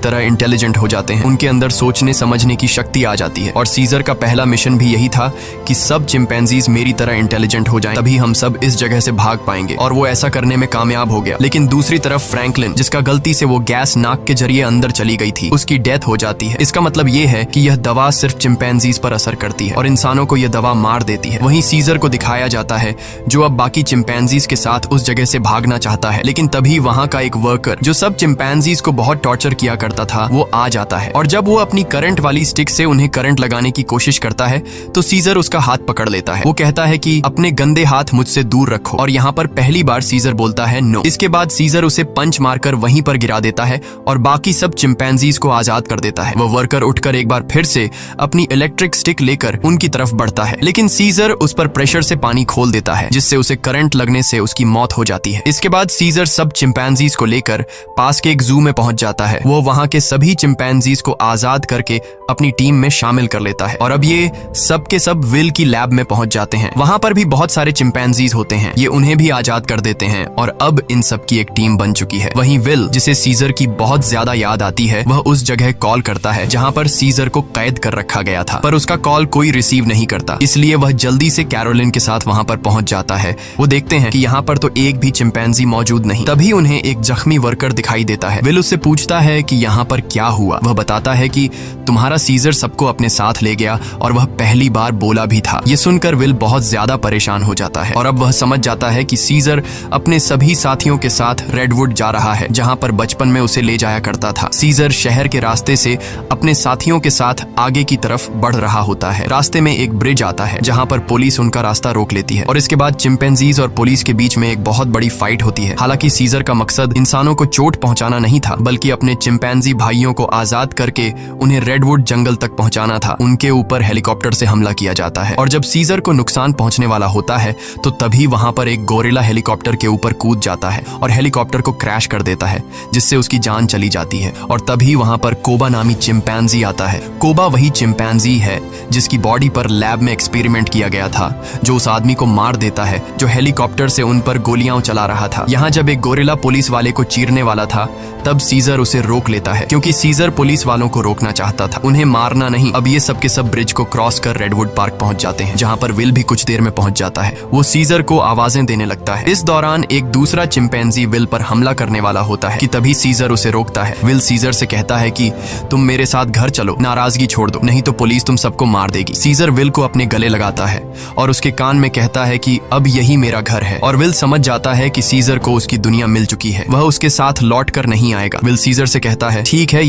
तरह इंटेलिजेंट हो जाते हैं, उनके अंदर सोचने समझने की शक्ति आ जाती है। और सीजर का पहला मिशन भी यही था कि सब चिंपैंजीज मेरी तरह इंटेलिजेंट हो जाएं, तभी हम सब इस जगह से भाग पाएंगे। और वो ऐसा करने में कामयाब हो गया। लेकिन दूसरी तरफ फ्रैंकलिन, जिसका गलती से वो गैस नाक के जरिए अंदर चली गई थी, उसकी डेथ हो जाती है। इसका मतलब ये है कि यह दवा सिर्फ चिंपैंजीज पर असर करती है और इंसानों को यह दवा मार देती है। वहीं सीजर को दिखाया जाता है जो अब बाकी चिंपैंजीज के साथ उस जगह से भागना चाहता है, लेकिन तभी वहां का एक वर्कर जो सब चिंपैंजीज को बहुत टॉर्चर किया करता था वो आ जाता है। और जब वो अपनी करंट वाली स्टिक से उन्हें करंट लगाने की कोशिश करता है तो सीजर उसका हाथ पकड़ लेता है। वो कहता है कि अपने गंदे हाथ मुझसे दूर रखो। और यहाँ पर पहली बार सीजर बोलता है नो। इसके बाद सीजर उसे पंच मारकर वहीं पर गिरा देता है और बाकी सब चिंपैंजीज को आजाद कर देता है। वो वर्कर उठकर एक बार फिर से अपनी इलेक्ट्रिक स्टिक लेकर उनकी तरफ बढ़ता है, लेकिन सीजर उस पर प्रेशर से पानी खोल देता है जिससे उसे करंट लगने से उसकी मौत हो जाती है। इसके बाद सीजर सब चिंपैंजीज को लेकर पास के एक जू में पहुंच जाता है। वो वहां के सभी चिंपैंजीज को आजाद करके अपनी टीम में शामिल कर लेता है। और अब ये सब के सब विल की लैब में पहुंच जाते हैं। वहां पर भी बहुत सारे चिंपैंजीज होते हैं, ये उन्हें भी आजाद कर देते हैं और अब इन सब की एक टीम बन चुकी है। वहीं विल, जिसे सीजर की बहुत ज्यादा याद आती है, वह उस जगह कॉल करता है जहां पर सीजर को कैद कर रखा गया था, पर उसका कॉल कोई रिसीव नहीं करता। इसलिए वह जल्दी से कैरोलिन के साथ वहां पर पहुंच जाता है। वो देखते हैं कि यहाँ पर तो एक भी चिंपैंजी मौजूद नहीं। तभी उन्हें एक जख्मी वर्कर दिखाई देता है। विल उससे पूछता है कि यहाँ पर क्या हुआ। वह बताता है कि तुम्हारा सीजर सबको अपने साथ ले गया और वह पहली बार बोला भी था। ये सुनकर विल बहुत ज्यादा परेशान हो जाता है और अब वह समझ जाता है कि सीजर अपने सभी साथियों के साथ रेडवुड जा रहा है, जहां पर बचपन में उसे ले जाया करता था। सीजर शहर के रास्ते से अपने साथियों के साथ आगे की तरफ बढ़ रहा होता है। रास्ते में एक ब्रिज आता है जहां पर पुलिस उनका रास्ता रोक लेती है और इसके बाद चिंपैंजीज और पुलिस के बीच में एक बहुत बड़ी फाइट होती है। हालांकि सीजर का मकसद इंसानों को चोट पहुंचाना नहीं था, बल्कि अपने चिंपैंजी भाइयों को आजाद करके उन्हें रेडवुड जंगल तक पहुंचाना था। उनके ऊपर हेलीकॉप्टर से हमला किया जाता है और जब सीजर को नुकसान पहुंचने वाला होता है तो तभी वहां पर एक गोरिल्ला हेलीकॉप्टर के ऊपर कूद जाता है और हेलीकॉप्टर को क्रैश कर देता है, जिससे उसकी जान चली जाती है। और तभी वहां पर कोबा नामी चिंपैंजी आता है। कोबा वही चिंपैंजी है जिसकी बॉडी पर लैब में एक्सपेरिमेंट किया गया था, जो उस आदमी को मार देता है जो हेलीकॉप्टर से उन पर गोलियां चला रहा था। यहाँ जब एक गोरिल्ला पुलिस वाले को चीरने वाला था तब सीजर उसे रोक लेता है, क्योंकि सीजर पुलिस वालों को रोकना चाहता था, उन्हें मारना नहीं। अब ये सब के सब ब्रिज को क्रॉस कर रेडवुड पार्क पहुंच जाते हैं, जहां पर विल भी कुछ देर में पहुंच जाता है। वो सीजर को आवाजें देने लगता है। इस दौरान एक दूसरा चिंपैंजी विल पर हमला करने वाला होता है कि तभी सीजर उसे रोकता है। विल सीजर से कहता है कि तुम मेरे साथ घर चलो, नाराजगी छोड़ दो, नहीं तो पुलिस तुम सबको मार देगी। सीजर विल को अपने गले लगाता है और उसके कान में कहता है कि अब यही मेरा घर है। और विल समझ जाता है कि सीजर को उसकी दुनिया मिल चुकी है, वह उसके साथ लौट कर नहीं आएगा। विल सीजर से कहता है ठीक है,